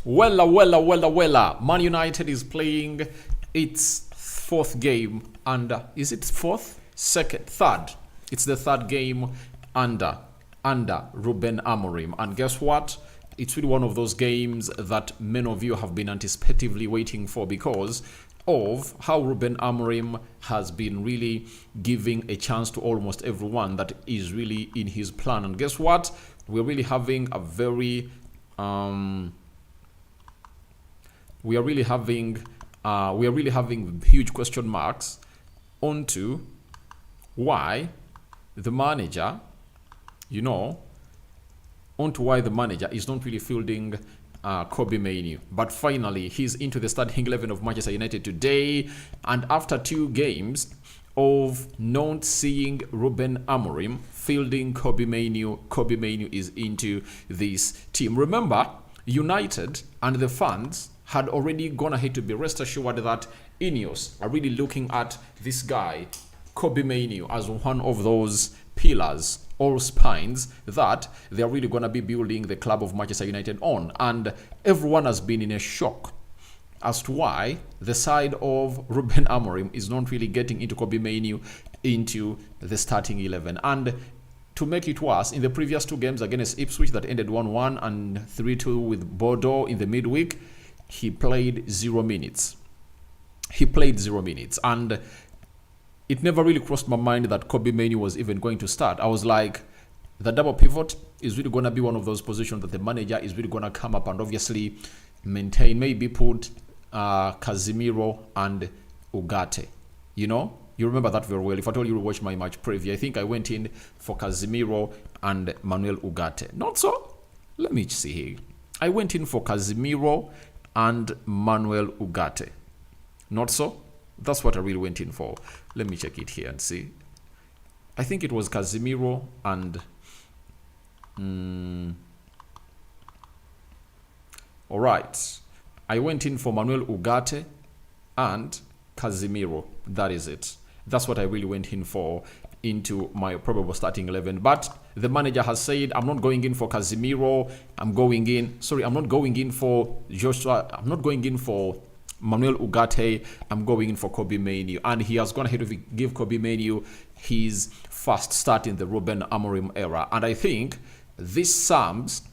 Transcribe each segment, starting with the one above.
Wella. Man United is playing its fourth game under. Is it fourth? Second, third. It's the third game under Ruben Amorim. And guess what? It's really one of those games that many of you have been anticipatively waiting for because of how Ruben Amorim has been really giving a chance to almost everyone that is really in his plan. And guess what? We're really having a very we are really having huge question marks onto why the manager, is not really fielding Kobbie Mainoo. But finally, he's into the starting 11 of Manchester United today. And after 2 games of not seeing Ruben Amorim fielding Kobbie Mainoo is into this team. Remember, United and the fans had already gone ahead to be rest assured that Ineos are really looking at this guy, Kobbie Mainoo, as one of those pillars or spines that they are really going to be building the club of Manchester United on. And everyone has been in a shock as to why the side of Ruben Amorim is not really getting into Kobbie Mainoo into the starting 11. And to make it worse, in the previous 2 games against Ipswich that ended 1-1 and 3-2 with Bordeaux in the midweek, he played 0 minutes. And it never really crossed my mind that Kobbie Mainoo was even going to start. I was like, the double pivot is really going to be one of those positions that the manager is really going to come up and obviously maintain, maybe put Casemiro and Ugarte. You remember that very well. If I told you to watch my match preview, I think I went in for Casemiro and Manuel Ugarte. Not so. Let me see here. I went in for Casemiro and Manuel Ugarte. Not so. That's what I really went in for. Let me check it here and see. I think it was Casemiro and all right. I went in for Manuel Ugarte and Casemiro. That is it. That's what I really went in for into my probable starting 11. But the manager has said, I'm not going in for Casemiro. I'm not going in for Joshua. I'm not going in for Manuel Ugarte. I'm going in for Kobbie Mainoo. And he has gone ahead to give Kobbie Mainoo his first start in the Ruben Amorim era. And I think this sums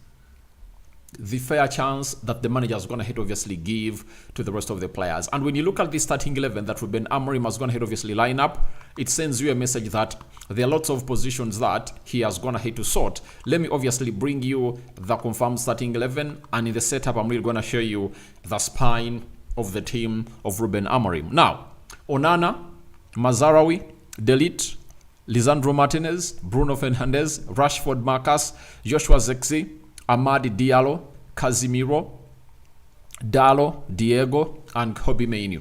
the fair chance that the manager has gone ahead obviously give to the rest of the players. And when you look at the starting 11 that Ruben Amorim has gone ahead obviously line up, it sends you a message that there are lots of positions that he has gone ahead to sort. Let me obviously bring you the confirmed starting 11, and in the setup I'm really going to show you the spine of the team of Ruben Amorim. Now, Onana, Mazarawi, Delete, Lisandro Martinez, Bruno Fernandes, Rashford Marcus, Joshua Zirkzee, Amadi Diallo, Casemiro, Dalo, Diego, and Kobbie Mainoo.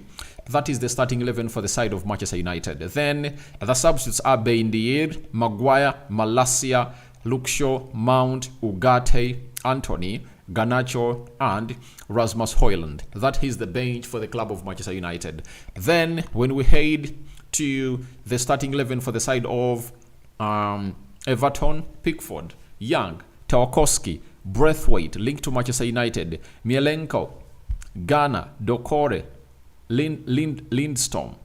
That is the starting 11 for the side of Manchester United. Then the substitutes are Bain Dier, Maguire, Malacia, Luke Shaw, Mount, Ugarte, Anthony, Garnacho, and Rasmus Højlund. That is the bench for the club of Manchester United. Then when we head to the starting 11 for the side of Everton, Pickford, Young, Tarkowski, Braithwaite, linked to Manchester United, Mielenko, Ghana, Dokore, Lindstrom,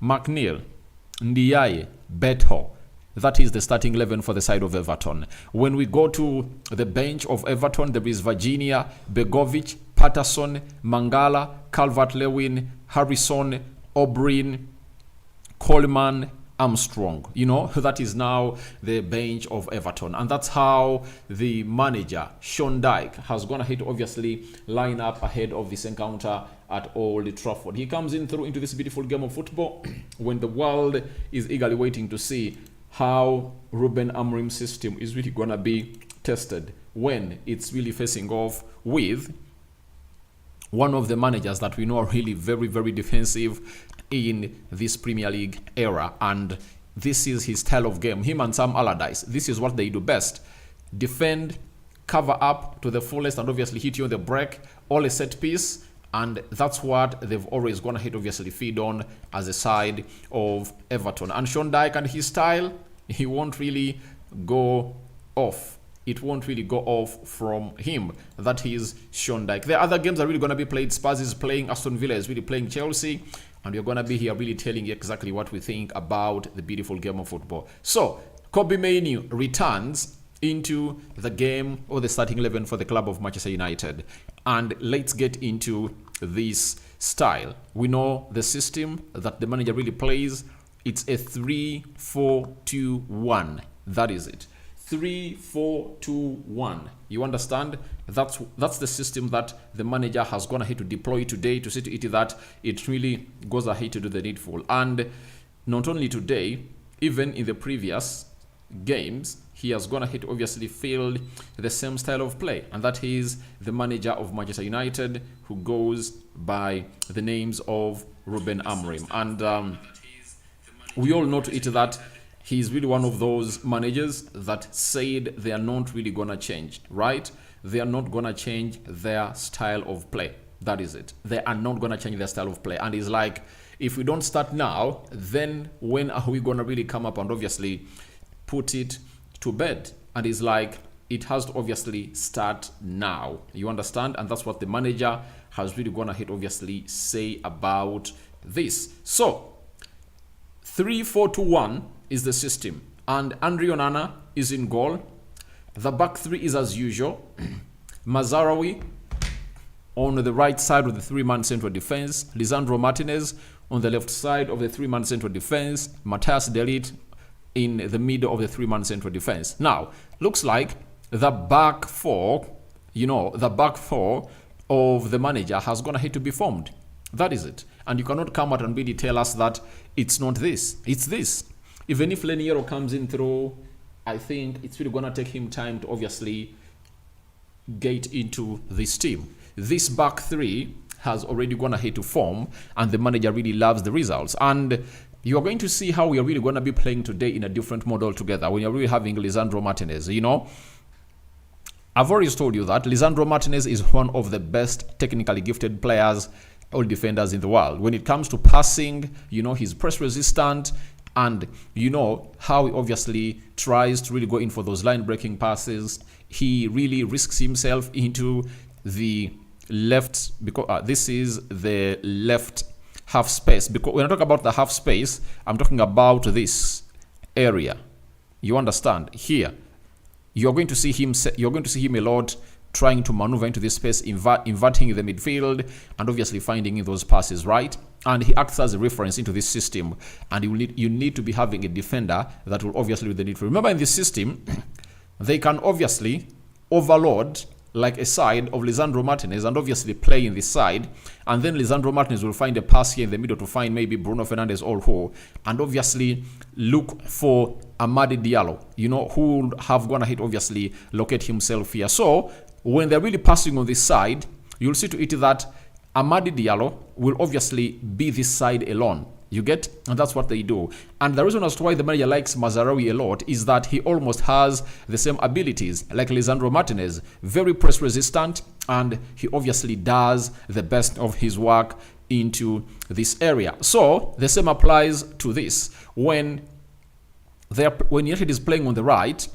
McNeil, Ndiaye, Beto. That is the starting 11 for the side of Everton. When we go to the bench of Everton, there is Virginia, Begovic, Patterson, Mangala, Calvert-Lewin, Harrison, O'Brien, Coleman, Armstrong. That is now the bench of Everton. And that's how the manager, Sean Dyche, has gone ahead to obviously line up ahead of this encounter at Old Trafford. He comes into this beautiful game of football when the world is eagerly waiting to see how Ruben Amorim's system is really going to be tested when it's really facing off with one of the managers that we know are really very, very defensive in this Premier League era. And this is his style of game. Him and Sam Allardyce, this is what they do best. Defend, cover up to the fullest, and obviously hit you on the break, all a set piece. And that's what they've always gone ahead obviously feed on as a side of Everton. And Sean Dyche and his style, he won't really go off it won't really go off from him. That is Sean Dyche. The other games are really going to be played. Spurs is playing, Aston Villa is really playing Chelsea, and we're going to be here really telling you exactly what we think about the beautiful game of football. So, Kobbie Mainoo returns into the game or the starting 11 for the club of Manchester United. And let's get into this style. We know the system that the manager really plays. It's a 3-4-2-1. That is it. 3-4-2-1. You understand? That's the system that the manager has gone ahead to deploy today to see to it that it really goes ahead to do the needful. And not only today, even in the previous games, he has gone ahead to obviously field the same style of play, and that is the manager of Manchester United, who goes by the names of Ruben Amorim. And we all know to it that he's really one of those managers that said they are not really gonna change, right? They are not gonna change their style of play. That is it. They are not gonna change their style of play. And he's like, if we don't start now, then when are we gonna really come up and obviously put it to bed? And it's like, it has to obviously start now. You understand? And that's what the manager has really gone ahead obviously say about this. So 3-4-2-1 is the system, and Andre Onana is in goal. The back three is as usual. Mazarawi on the right side of the three-man central defense, Lisandro Martinez on the left side of the three-man central defense, Matthias de Ligt in the middle of the three-man central defense. Now, looks like the back four, the back four of the manager has gone ahead to be formed. That is it. And you cannot come out and really tell us that it's not this. It's this. Even if Leniero comes in through, I think it's really going to take him time to obviously get into this team. This back three has already gone ahead to form, and the manager really loves the results. And you are going to see how we are really going to be playing today in a different model together when you're really having Lisandro Martinez. I've already told you that Lisandro Martinez is one of the best technically gifted players, all defenders in the world. When it comes to passing, he's press resistant, and how he obviously tries to really go in for those line breaking passes. He really risks himself into the left, because this is the left half space. Because when I talk about the half space, I'm talking about this area. You understand? Here, you're going to see him a lot trying to maneuver into this space, inverting the midfield, and obviously finding in those passes, right? And he acts as a reference into this system. And you need to be having a defender that will obviously do the need for. Remember, in this system, they can obviously overload like a side of Lisandro Martinez and obviously play in this side, and then Lisandro Martinez will find a pass here in the middle to find maybe Bruno Fernandes or who, and obviously look for Amadi Diallo, who would have gone ahead obviously locate himself here. So when they're really passing on this side, you'll see to it that Amadi Diallo will obviously be this side alone. You get? And that's what they do. And the reason as to why the manager likes Mazarawi a lot is that he almost has the same abilities like Lisandro Martinez. Very press resistant, and he obviously does the best of his work into this area. So the same applies to this. When United is playing on the right,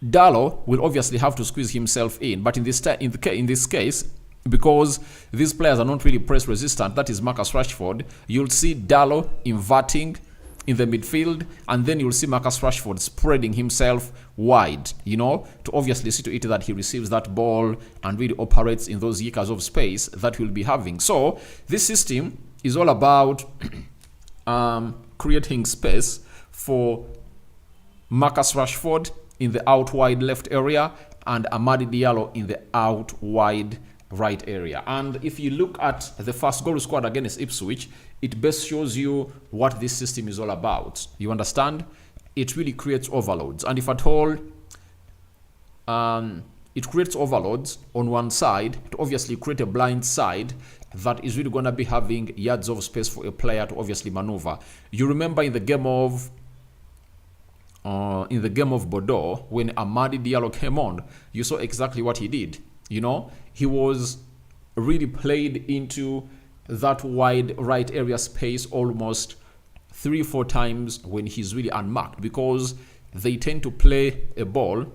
Diallo will obviously have to squeeze himself in. But in this case, because these players are not really press resistant, that is Marcus Rashford, you'll see Diallo inverting in the midfield, and then you'll see Marcus Rashford spreading himself wide, to obviously see to it that he receives that ball and really operates in those acres of space that we'll be having. So this system is all about creating space for Marcus Rashford in the out wide left area and Amadi Diallo in the out wide right area. And if you look at the first goal scored against Ipswich, it best shows you what this system is all about. You understand? It really creates overloads. And if at all it creates overloads on one side, to obviously create a blind side that is really going to be having yards of space for a player to obviously maneuver. You remember in the game of Bordeaux, when Amadi Diallo came on, you saw exactly what he did. He was really played into that wide right area space almost 3-4 times when he's really unmarked, because they tend to play a ball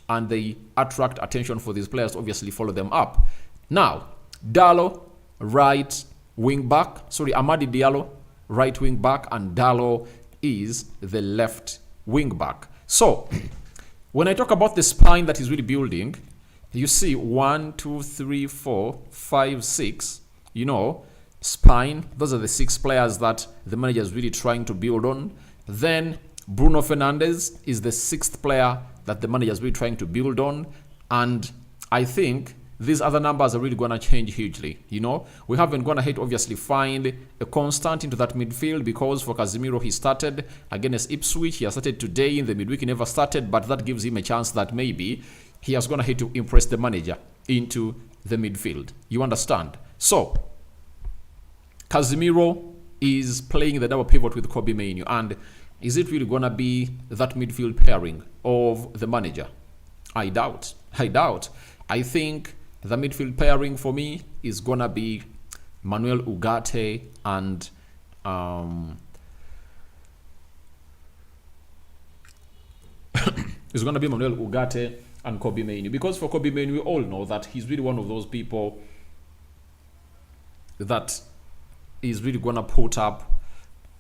and they attract attention for these players to obviously follow them up. Now, Dallo, right wing back. Sorry, Amadi Diallo, right wing back, and Dallo is the left wing back. So, when I talk about the spine that he's really building, you see 1, 2, 3, 4, 5, 6, spine. Those are the 6 players that the manager is really trying to build on. Then Bruno Fernandes is the 6th player that the manager is really trying to build on. And I think these other numbers are really going to change hugely. We haven't gone ahead to obviously find a constant into that midfield, because for Casemiro, he started against Ipswich. He has started today. In the midweek, he never started, but that gives him a chance that maybe he has gone ahead to impress the manager into the midfield. You understand? So, Casemiro is playing the double pivot with Kobbie Mainoo, and is it really going to be that midfield pairing of the manager? I doubt. I think the midfield pairing for me is going to be Manuel Ugarte and it's going to be Manuel Ugarte and Kobbie Mainoo, because for Kobbie Mainoo, we all know that he's really one of those people that is really going to put up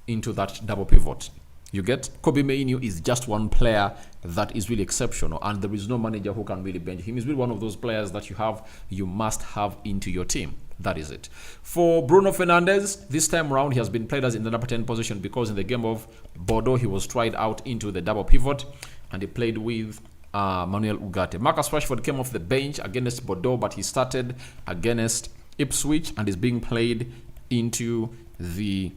into that double pivot. You get? Kobbie Mainoo is just one player that is really exceptional, and there is no manager who can really bench him. He's really one of those players that you must have into your team. That is it. For Bruno Fernandes, this time around, he has been played as in the number 10 position, because in the game of Bordeaux, he was tried out into the double pivot, and he played with Manuel Ugarte. Marcus Rashford came off the bench against Bordeaux, but he started against Ipswich and is being played into the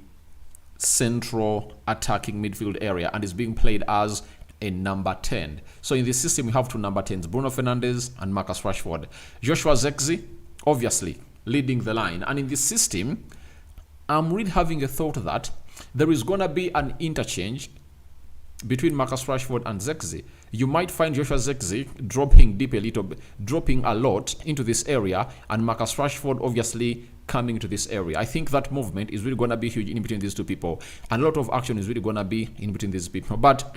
central attacking midfield area and is being played as a number 10. So in this system, we have 2 number 10s, Bruno Fernandes and Marcus Rashford. Joshua Zirkzee, obviously, leading the line. And in this system, I'm really having a thought that there is going to be an interchange between Marcus Rashford and Zirkzee. You might find Joshua Zirkzee dropping a lot into this area, and Marcus Rashford obviously coming to this area. I think that movement is really going to be huge in between these 2 people, and a lot of action is really going to be in between these people. But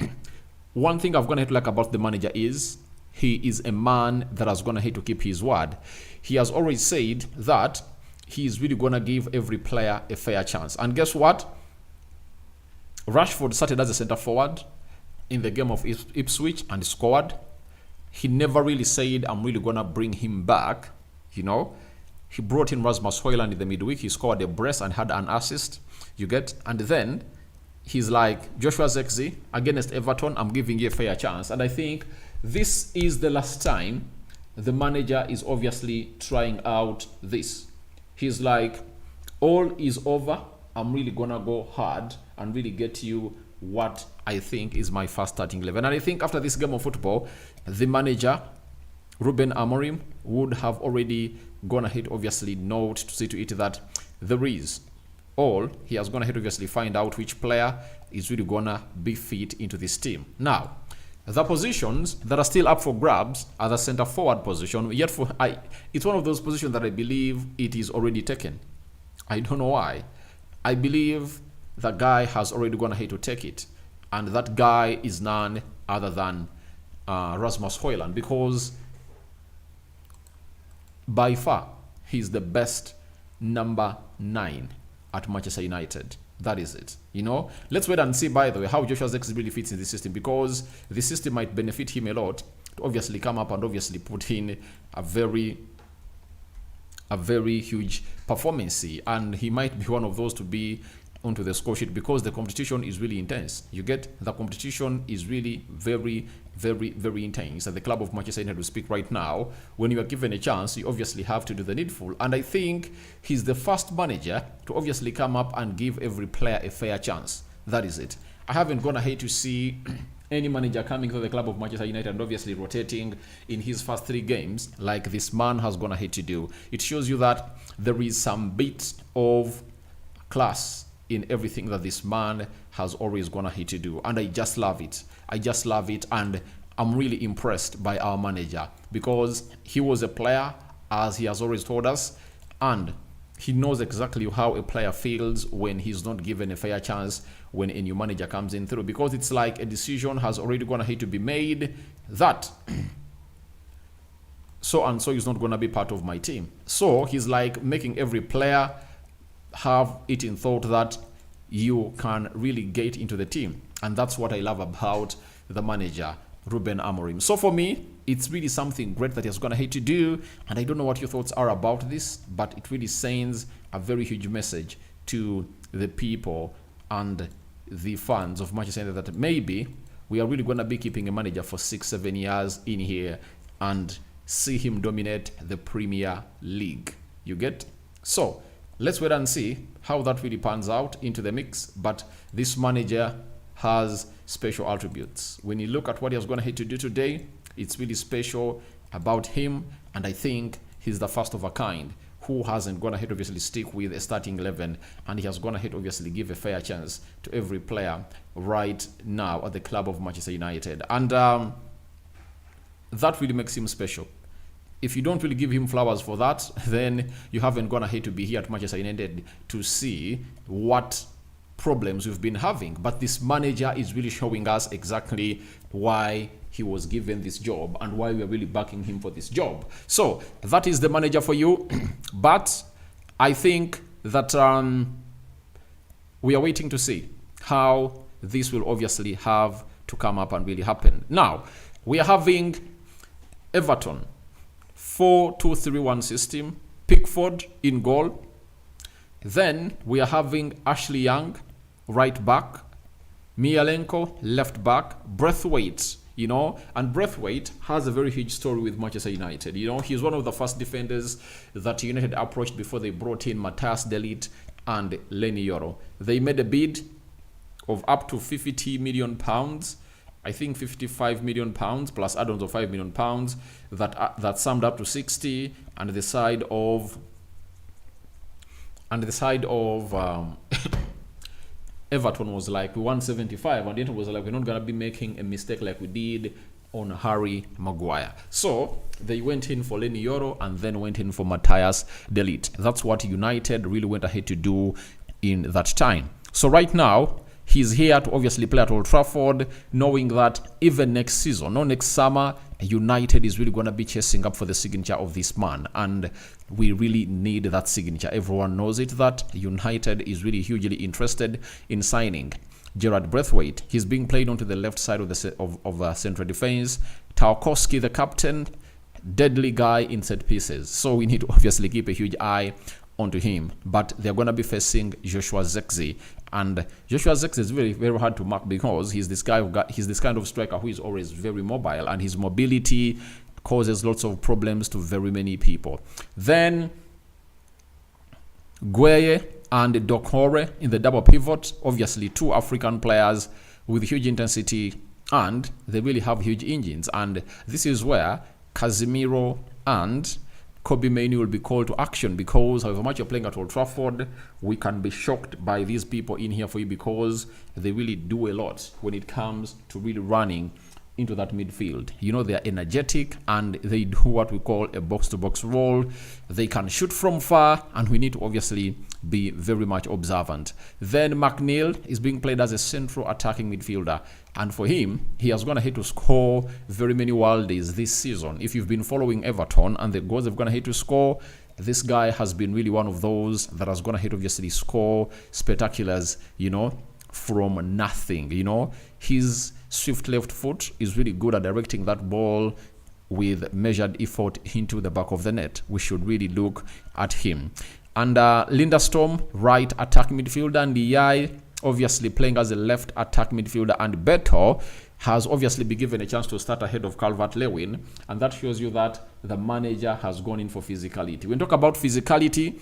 one thing I've going to like about the manager is he is a man that has going to hate to keep his word. He has already said that he is really going to give every player a fair chance. And guess what? Rashford started as a centre forward in the game of Ipswich and scored. He never really said, I'm really going to bring him back. He brought in Rasmus Højlund in the midweek. He scored a brace and had an assist. You get? And then he's like, Joshua Zirkzee, against Everton, I'm giving you a fair chance. And I think this is the last time the manager is obviously trying out this. He's like, all is over. I'm really going to go hard and really get you what I think is my first starting 11. And I think after this game of football, the manager, Ruben Amorim, would have already gone ahead, obviously, note to see to it that there is all. He has gone ahead, obviously, find out which player is really going to be fit into this team. Now, the positions that are still up for grabs are the centre forward position. Yet it's one of those positions that I believe it is already taken. I don't know why. I believe the guy has already gone ahead to take it. And that guy is none other than Rasmus Højlund, because by far he's the best number 9 at Manchester United. That is it. Let's wait and see, by the way, how Joshua Zirkzee really fits in the system, because the system might benefit him a lot to obviously come up and obviously put in a very huge performance, and he might be one of those to be onto the score sheet, because the competition is really intense. You get? The competition is really very, very, very intense. At the club of Manchester United, we speak right now, when you are given a chance, you obviously have to do the needful. And I think he's the first manager to obviously come up and give every player a fair chance. That is it. I haven't gone ahead to see any manager coming to the club of Manchester United and obviously rotating in his first 3 games like this man has gone ahead to do. It shows you that there is some bit of class in everything that this man has always gone ahead to do, and I just love it. And I'm really impressed by our manager, because he was a player, as he has always told us, and he knows exactly how a player feels when he's not given a fair chance when a new manager comes in through, because it's like a decision has already gone ahead to be made that so and so is not going to be part of my team. So he's like making every player have it in thought that you can really get into the team. And that's what I love about the manager, Ruben Amorim. So for me, it's really something great that he's going to hate to do. And I don't know what your thoughts are about this, but it really sends a very huge message to the people and the fans of Manchester United that maybe we are really going to be keeping a manager for 6-7 years in here and see him dominate the Premier League. You get? So let's wait and see how that really pans out into the mix. But this manager has special attributes. When you look at what he's going to have to do today, it's really special about him. And I think he's the first of a kind who hasn't gone ahead obviously stick with a starting 11, and he has gone ahead obviously give a fair chance to every player right now at the club of Manchester United. And that really makes him special. If you don't really give him flowers for that, then you haven't gone ahead to be here at Manchester United to see what problems we've been having. But this manager is really showing us exactly why he was given this job and why we are really backing him for this job. So that is the manager for you. But I think that we are waiting to see how this will obviously have to come up and really happen. Now, we are having Everton 4-2-3-1 system, Pickford in goal. Then we are having Ashley Young right back, Mialenko left back, Braithwaite, and Braithwaite has a very huge story with Manchester United. He's one of the first defenders that United approached before they brought in Matthias De Ligt and Lenny Yoro. They made a bid of up to £50 million, I think £55 million plus add-ons of £5 million that summed up to 60, and the side of Everton was like 175, and it was like, we're not gonna be making a mistake like we did on Harry Maguire. So they went in for Lenny Yoro and then went in for Matthias De Ligt. That's what United really went ahead to do in that time. So right now, he's here to obviously play at Old Trafford, knowing that even next season, no next summer, United is really going to be chasing up for the signature of this man. And we really need that signature. Everyone knows it, that United is really hugely interested in signing Gerard Braithwaite. He's being played onto the left side of the central defense. Tarkowski, the captain, deadly guy in set pieces. So we need to obviously keep a huge eye onto him. But they're going to be facing Joshua Zirkzee. And Joshua Zirkzee is very, very hard to mark because he's this kind of striker who is always very mobile, and his mobility causes lots of problems to very many people. Then Gueye and Dokore in the double pivot, obviously two African players with huge intensity, and they really have huge engines. And this is where Casemiro and Kobe Mainoo will be called to action, because however much you're playing at Old Trafford, we can be shocked by these people in here for you, because they really do a lot when it comes to really running into that midfield. They are energetic and they do what we call a box-to-box role. They can shoot from far, and we need to obviously be very much observant. Then McNeil is being played as a central attacking midfielder, and for him, he has gone ahead to score very many worldies this season. If you've been following Everton and the goals they've gone ahead to score, this guy has been really one of those that has gone ahead to obviously score spectaculars, from nothing. His swift left foot is really good at directing that ball with measured effort into the back of the net. We should really look at him. And Linderstorm, right attack midfielder, and Yai obviously playing as a left attack midfielder, and Beto has obviously been given a chance to start ahead of Calvert-Lewin, and that shows you that the manager has gone in for physicality. When we talk about physicality,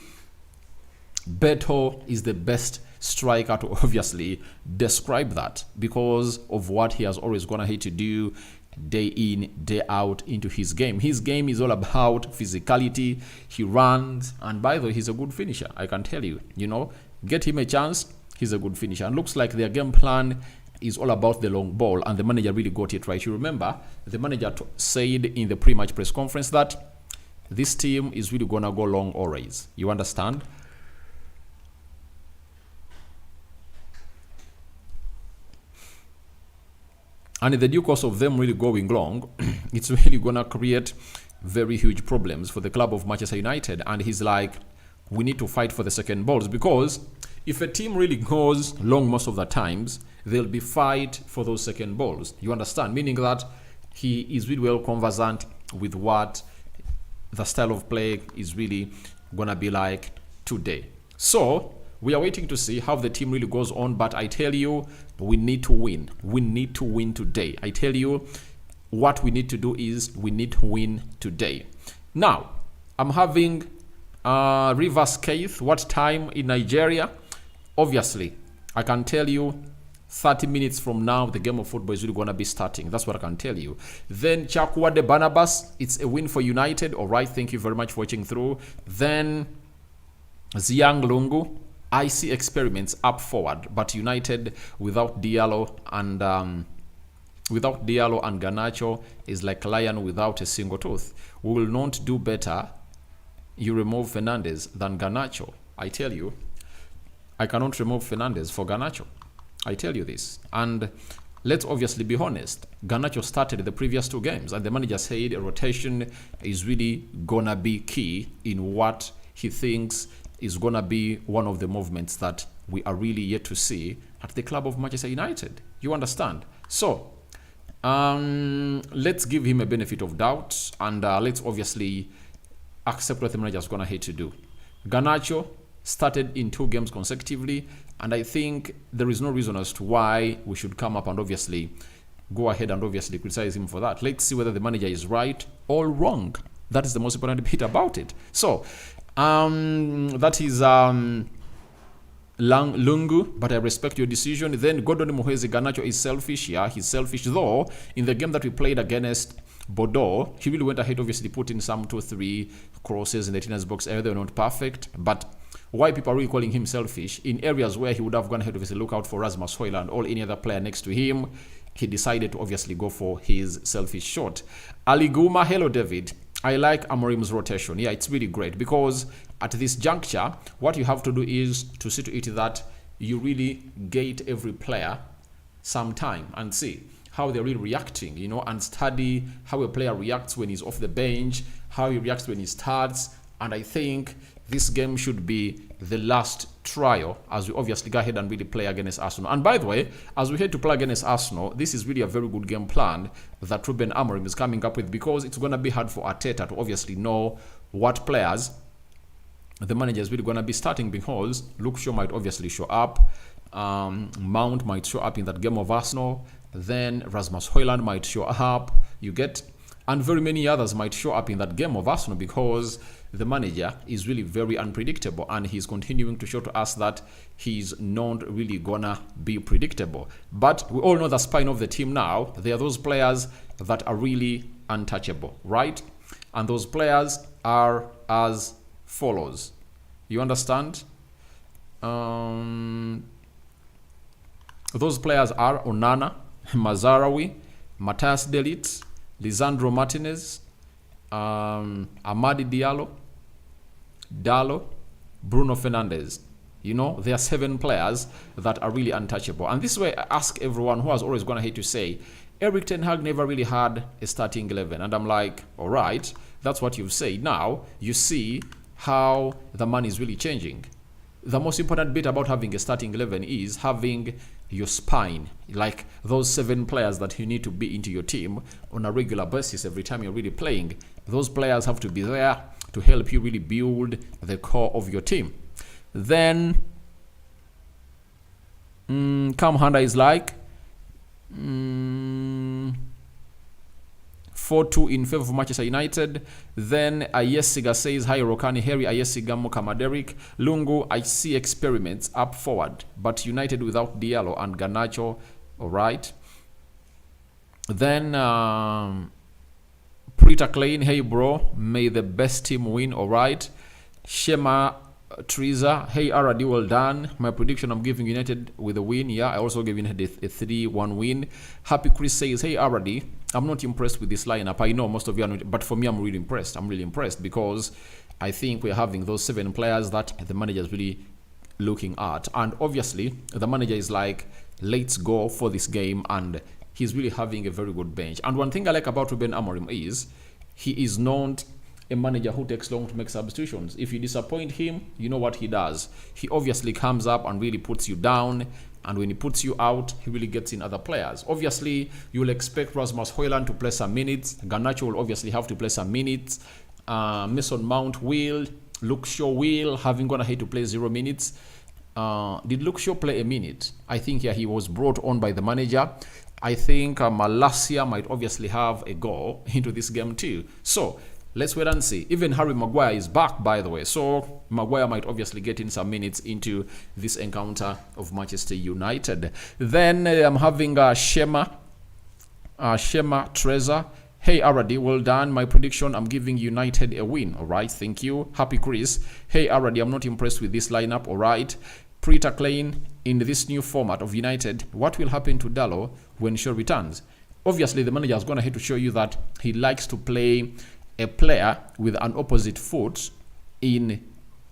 Beto is the best striker to obviously describe that, because of what he has always gone ahead to do day in, day out into his game. His game is all about physicality. He runs, and by the way, he's a good finisher. I can tell you, get him a chance, he's a good finisher. And looks like their game plan is all about the long ball, and the manager really got it right. You remember, the manager said in the pre-match press conference that this team is really gonna go long always. You understand? And in the due course of them really going long, it's really gonna create very huge problems for the club of Manchester United. And he's like, we need to fight for the second balls, because if a team really goes long most of the times, there'll be fight for those second balls. You understand? Meaning that he is really well conversant with what the style of play is really gonna be like today. So we are waiting to see how the team really goes on, but I tell you, we need to win. We need to win today. I tell you, what we need to do is we need to win today. Now, I'm having reverse Keith. What time in Nigeria? Obviously, I can tell you 30 minutes from now, the game of football is really going to be starting. That's what I can tell you. Then Chakwade Barnabas, it's a win for United. All right, thank you very much for watching through. Then Ziang Lungu, I see experiments up forward, but United without Diallo and Garnacho is like a lion without a single tooth. We will not do better. You remove Fernandes than Garnacho. I tell you, I cannot remove Fernandes for Garnacho. I tell you this. And let's obviously be honest. Garnacho started the previous 2 games, and the manager said a rotation is really gonna be key in what he thinks is gonna be one of the movements that we are really yet to see at the club of Manchester United. You understand? So let's give him a benefit of doubt, and let's obviously accept what the manager is gonna hate to do. Garnacho started in 2 games consecutively, and I think there is no reason as to why we should come up and obviously go ahead and obviously criticize him for that. Let's see whether the manager is right or wrong. That is the most important bit about it. So that is Lungu, but I respect your decision. Then Gordon Muhezi, Garnacho is selfish. Yeah, he's selfish, though in the game that we played against Bordeaux, he really went ahead, obviously put in some 2-3 crosses in the Tina's box area. They were not perfect, but why people are really calling him selfish in areas where he would have gone ahead, obviously look out for Rasmus Højlund or any other player next to him, he decided to obviously go for his selfish shot. Ali Guma, hello David. I like Amorim's rotation. Yeah, it's really great, because at this juncture, what you have to do is to see to it that you really gate every player some time and see how they're really reacting, you know, and study how a player reacts when he's off the bench, how he reacts when he starts. And I think this game should be the last trial as we obviously go ahead and really play against Arsenal. And by the way, as we head to play against Arsenal, this is really a very good game plan that Ruben Amorim is coming up with, because it's going to be hard for Arteta to obviously know what players the manager is really going to be starting, because Luke Shaw might obviously show up, Mount might show up in that game of Arsenal, then Rasmus Højlund might show up, you get, and very many others might show up in that game of Arsenal, because the manager is really very unpredictable, and he's continuing to show to us that he's not really gonna be predictable. But we all know the spine of the team now. They are those players that are really untouchable, right? And those players are as follows. You understand? Those players are Onana, Mazarawi, Matthias de Ligt, Lisandro Martinez, Amadi Diallo, Dallo, Bruno Fernandes. You know, there are 7 players that are really untouchable. And this is why I ask everyone who has always gone ahead to say, Erik ten Hag never really had a starting 11. And I'm like, all right, that's what you've said. Now, you see how the man is really changing. The most important bit about having a starting 11 is having your spine, like those 7 players that you need to be into your team on a regular basis every time you're really playing. Those players have to be there to help you really build the core of your team. Then Cam Handa is like 4-2 in favor of Manchester United. Then Ayesiga says, hi Rokani, Harry Ayesiga Mokamaderik. Lungu, I see experiments up forward, but United without Diallo and Garnacho. All right. Then Prita Klein, hey bro, may the best team win. All right. Shema Triza, hey RD, well done. My prediction, I'm giving United with a win. Yeah, I also gave United a 3-1 win. Happy Chris says, hey RD, I'm not impressed with this lineup. I know most of you are not, but for me, I'm really impressed. I'm really impressed, because I think we're having those 7 players that the manager is really looking at. And obviously, the manager is like, let's go for this game, and he's really having a very good bench. And one thing I like about Ruben Amorim is he is not a manager who takes long to make substitutions. If you disappoint him, you know what he does. He obviously comes up and really puts you down, and when he puts you out, he really gets in other players. Obviously, you will expect Rasmus Højlund to play some minutes. Garnacho will obviously have to play some minutes. Mason Mount will. Luke Shaw will, having gone ahead to play 0 minutes. Did Luke Shaw play a minute? I think he was brought on by the manager. I think Malacia might obviously have a go into this game too. So let's wait and see. Even Harry Maguire is back, by the way. So Maguire might obviously get in some minutes into this encounter of Manchester United. Then I'm having Shema Trezor. Hey Aradi, well done. My prediction, I'm giving United a win. All right, thank you. Happy Chris. Hey Aradi, I'm not impressed with this lineup. All right. Peter Klein, in this new format of United, what will happen to Dalot when Shaw returns? Obviously, the manager is going to have to show you that he likes to play a player with an opposite foot in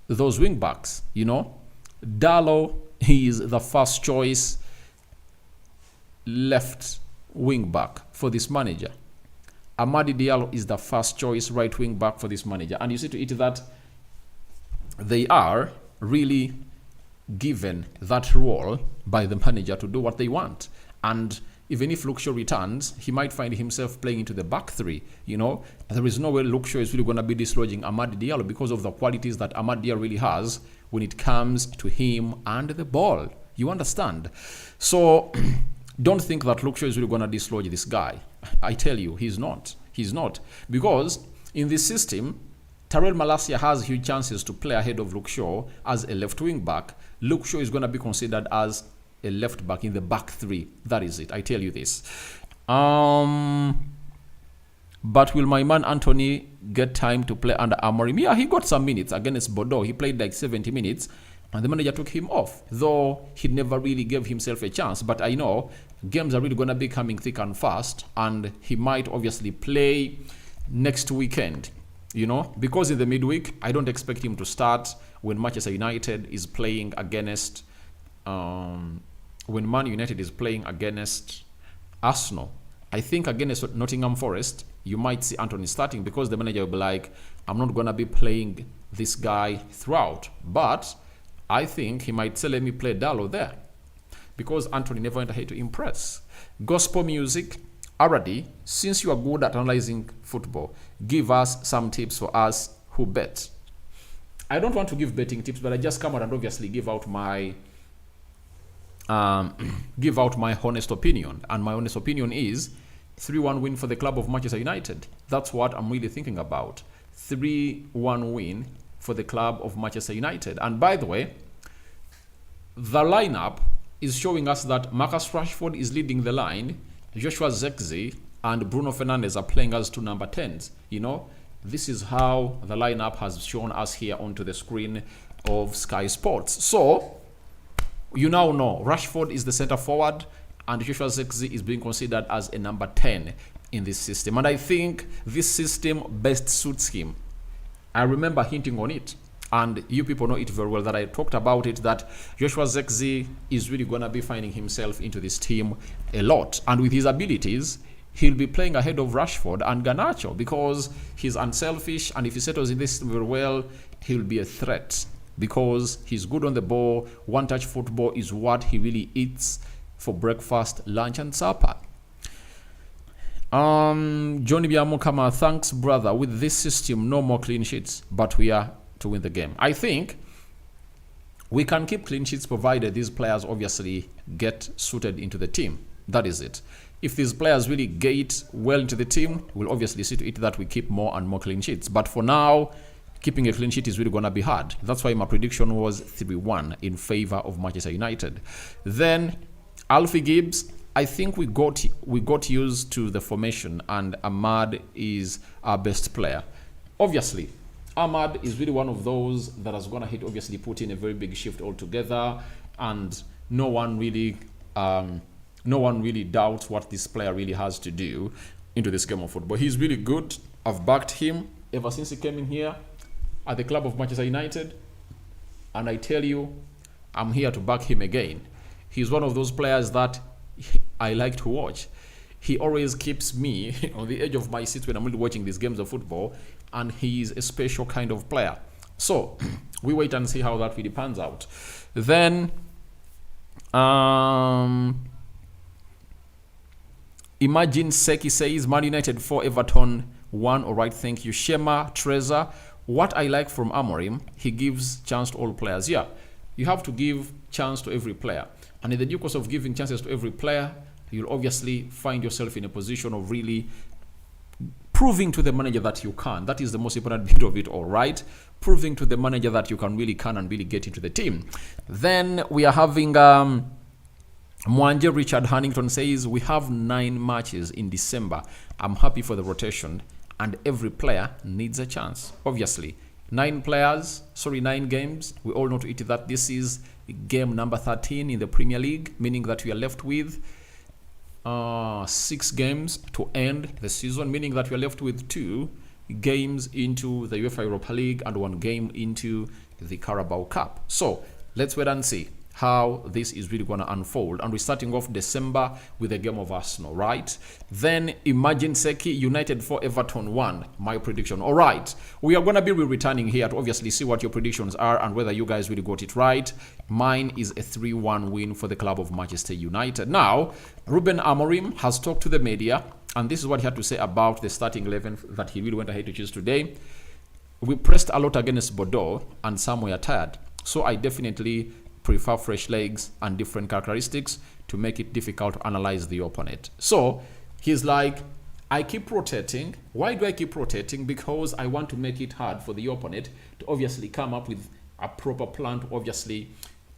those wing backs. You know, Dalot, he is the first choice left wing back for this manager. Amadi Diallo is the first choice right wing back for this manager. And you see to it that they are really given that role by the manager to do what they want. And even if Luke Shaw returns, he might find himself playing into the back three. You know, there is no way Luke Shaw is really going to be dislodging Amadi Diallo because of the qualities that Amadi Diallo really has when it comes to him and the ball. You understand? So don't think that Luke Shaw is really going to dislodge this guy. I tell you, he's not. He's not. Because in this system, Tyrell Malacia has huge chances to play ahead of Luke Shaw as a left wing back. Luke Shaw is going to be considered as a left back in the back three. That is it. I tell you this. But will my man Anthony get time to play under Amorim? Yeah, he got some minutes against Bordeaux. He played like 70 minutes. And the manager took him off, though he never really gave himself a chance. But I know games are really going to be coming thick and fast, and he might obviously play next weekend, you know, because in the midweek, I don't expect him to start when Manchester United is playing against, when Man United is playing against Arsenal. I think against Nottingham Forest, you might see Anthony starting because the manager will be like, I'm not going to be playing this guy throughout, but I think he might say, let me play Dalot there because Anthony never went ahead to impress. Gospel music. Aradi, since you are good at analyzing football, give us some tips for us who bet. I don't want to give betting tips, but I just come out and obviously give out my honest opinion. And my honest opinion is 3-1 win for the club of Manchester United. That's what I'm really thinking about. 3-1 win for the club of Manchester United. And by the way, the lineup is showing us that Marcus Rashford is leading the line, Joshua Zirkzee and Bruno Fernandes are playing as 2 number 10s. You know, this is how the lineup has shown us here onto the screen of Sky Sports. So, you now know Rashford is the center forward and Joshua Zirkzee is being considered as a number 10 in this system. And I think this system best suits him. I remember hinting on it, and you people know it very well that I talked about it, that Joshua Zirkzee is really going to be finding himself into this team a lot. And with his abilities, he'll be playing ahead of Rashford and Garnacho because he's unselfish, and if he settles in this very well, he'll be a threat because he's good on the ball. One-touch football is what he really eats for breakfast, lunch, and supper. Johnny Biamukama, thanks brother. With this system, no more clean sheets, but we are to win the game. I think we can keep clean sheets provided these players obviously get suited into the team. That is it. If these players really get well into the team, we'll obviously see to it that we keep more and more clean sheets. But for now, keeping a clean sheet is really going to be hard. That's why my prediction was 3-1 in favor of Manchester United. Then Alfie Gibbs, I think we got used to the formation, and Ahmad is our best player. Obviously, Ahmad is really one of those that has gonna obviously put in a very big shift altogether, and no one really doubts what this player really has to do into this game of football. He's really good. I've backed him ever since he came in here at the club of Manchester United, and I tell you, I'm here to back him again. He's one of those players that I like to watch. he always keeps me on the edge of my seat when I'm really watching these games of football, and he's a special kind of player. So we wait and see how that really pans out. Then Imagine Seki says Man United 4, Everton 1. All right, thank you. Shema Treza, what I like from Amorim, he gives chance to all players. Yeah, you have to give chance to every player, and in the due course of giving chances to every player, you'll obviously find yourself in a position of really proving to the manager that you can. That is the most important bit of it all, right? Proving to the manager that you can really and really get into the team. Then we are having Mwanje Richard Huntington says, we have 9 matches in December. I'm happy for the rotation, and every player needs a chance. Obviously, 9 games. We all know to it that this is game number 13 in the Premier League, meaning that we are left with 6 games to end the season, meaning that we are left with 2 games into the UEFA Europa League and 1 game into the Carabao Cup. So let's wait and see how this is really going to unfold. And we're starting off December with a game of Arsenal, right? Then Imagine Seki, United 4, Everton 1, my prediction. All right, we are going to be returning here to obviously see what your predictions are and whether you guys really got it right. Mine is a 3-1 win for the club of Manchester United. Now, Ruben Amorim has talked to the media, and this is what he had to say about the starting 11 that he really went ahead to choose today. We pressed a lot against Bordeaux, and some were tired. So I definitely prefer fresh legs and different characteristics to make it difficult to analyze the opponent. So he's like, I keep rotating. Why do I keep rotating? Because I want to make it hard for the opponent to obviously come up with a proper plan to obviously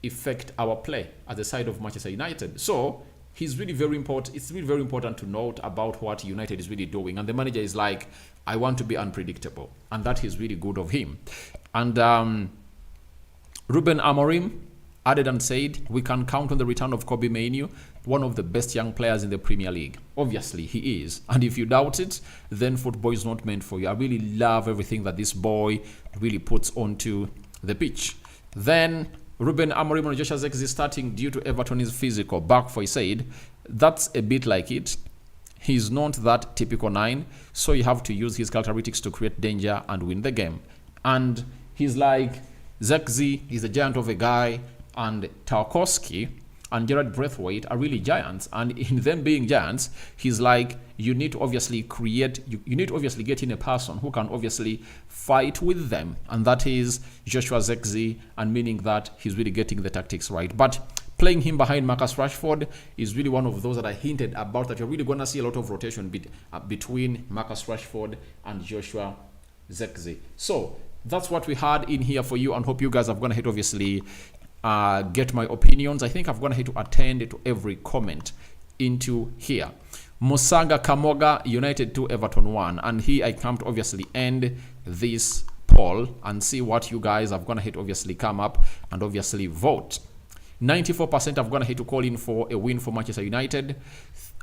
affect our play at the side of Manchester United. So he's really very important. It's really very important to note about what United is really doing. And the manager is like, I want to be unpredictable. And that is really good of him. And Ruben Amorim added and said, we can count on the return of Mainoo, one of the best young players in the Premier League. Obviously, he is. And if you doubt it, then football is not meant for you. I really love everything that this boy really puts onto the pitch. Then Ruben Amorim and Joshua Zirkzee starting due to Everton is physical. Back for he said, that's a bit like it. He's not that typical 9, so you have to use his characteristics to create danger and win the game. And he's like, Zirkzee is a giant of a guy, and Tarkowski and Gerard Braithwaite are really giants, and in them being giants, he's like, you need to obviously you need to obviously get in a person who can obviously fight with them, and that is Joshua Zirkzee, and meaning that he's really getting the tactics right. But playing him behind Marcus Rashford is really one of those that I hinted about, that you're really going to see a lot of rotation between Marcus Rashford and Joshua Zirkzee. So that's what we had in here for you, and hope you guys have gone ahead obviously get my opinions. I think I've gone ahead to attend to every comment into here. Musaga Kamoga, United 2, Everton 1. And here I come to obviously end this poll and see what you guys have gone ahead to obviously come up and obviously vote. 94% have gone ahead to call in for a win for Manchester United.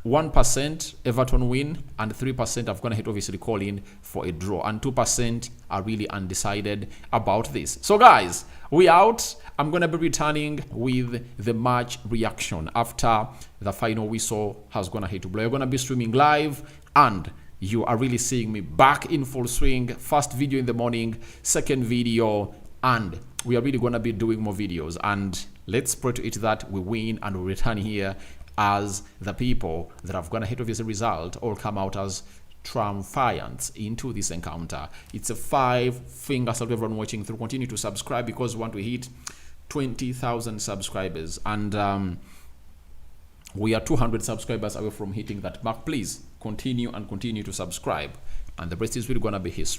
1% Everton win, and 3% have gone ahead to obviously call in for a draw, and 2% are really undecided about this. So guys, we out. I'm going to be returning with the match reaction after the final whistle has gone ahead to blow. You're going to be streaming live, and you are really seeing me back in full swing. First video in the morning, second video, and we are really going to be doing more videos. And let's pray to it that we win and we return here as the people that have gone ahead of this result all come out as triumphant into this encounter. It's a 5-finger salute to everyone watching through. Continue to subscribe because we want to hit 20,000 subscribers, and we are 200 subscribers away from hitting that mark. Please continue to subscribe, and the rest is really gonna be history.